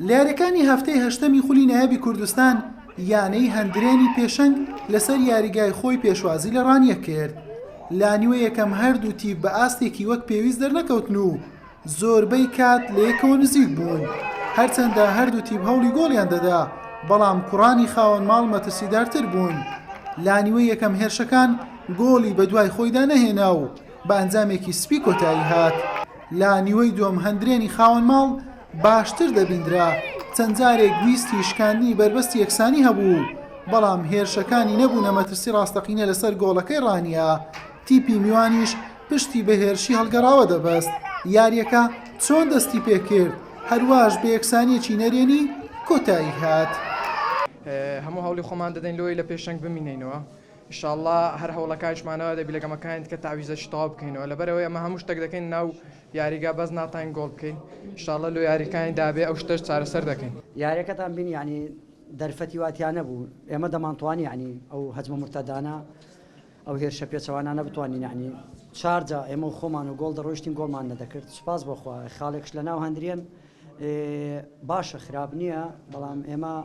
لارەکانی هەفتەی هەشتەمی خولی نایابی کوردستان یانەی هەندرێنی پێشەنگ لەسەر یاریگای خۆی پێشوازی لە ڕانیە کرد. لانیوە یەکەم هەردوو تیپ بە ئاستێکی وەک پێویست دەرنەکەوتن و زۆربەی کات لە یەکەوە نزیک بوون. هەرچەندە هەردوو تیپ هەوڵی گۆڵیان دەدا، بەڵام کوڕانی خاوەن ماڵ مەترسیدارتر بوون. لانیوە یەکەم هێرشەکان گۆڵی بە دوای خۆیدا نەهێنا و بە ئەنجامێکی سپی کۆتایی هات. لانیوەی دووەم هەندرێنی خاوەن ماڵ باشتر دەبیندرا، چەند جارێک ویستی شکاندنی بربەستی یەکسانی هەبوو، بەڵام هێرشەکانی نەبوونە مەترسی ڕاستەقینە لەسەر گۆڵەکەی ڕانیە. تیپی میوانیش پشتی بە هێرشی هەڵگەڕاوە دەبەست. یاریەکە چۆن دەستی پێکرد هەروەش بە یەکسانیەکی نەرێنی کۆتایی هات. هەموو هەوڵی خۆمان دەدەین لۆی لە پێشەنگ بمینینەوە. ئینشاءڵڵا هەر هەوڵەکانیشمانەوە دەبی لەگەمەکانت کە تعویزەش تەواو بکەینەوە، لەبەرەوەی ئەمە هەموو شتێک دەکەین ناو یاریگا بەس ناتان گۆڵ بکەین. ئینشاءڵڵا لۆ یاریەکانی دابێ ئەو شتەش چارەسەر دەکەین. یاریەکەتان بینی ینی دەرفەتی واتیان نەبوو، ئێمە دەمانتوانی ینی ئەو هەجمە مرتەدانە ئەو هێرشە پێچەوانانە بتوانین ینی چارجا ئێمە خۆمان و گۆڵ دەڕۆیشتین گۆڵمان نەدەکرد. سوپاس بۆخوا خاڵێکش لە ناو هەندرێن باشە خراپ نییە، بەڵام ئێمە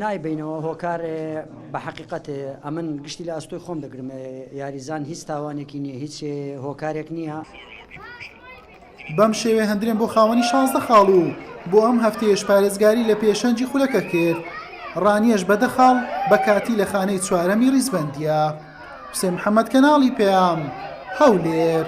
نایبینەوە هۆکار بە حقیقەت ئەمن گشتی لە ئەستۆی خۆم دەگرم. یاریزان هیچ تاوانێکی نییە، هیچ هۆکارێک نییە. بەم شێوێ هەندرێن بۆ خاوەنی 16 خاڵ و بۆ ئەم هەفتەیەش پارێزگاری لە پێشەنجی خولەکە کرد. ڕانیەش بەدە خاڵ بە کاتی لە خانەی چوارەمی ڕیزبەندیە. حوسێن محەممەد کەناڵی پێام هەولێر.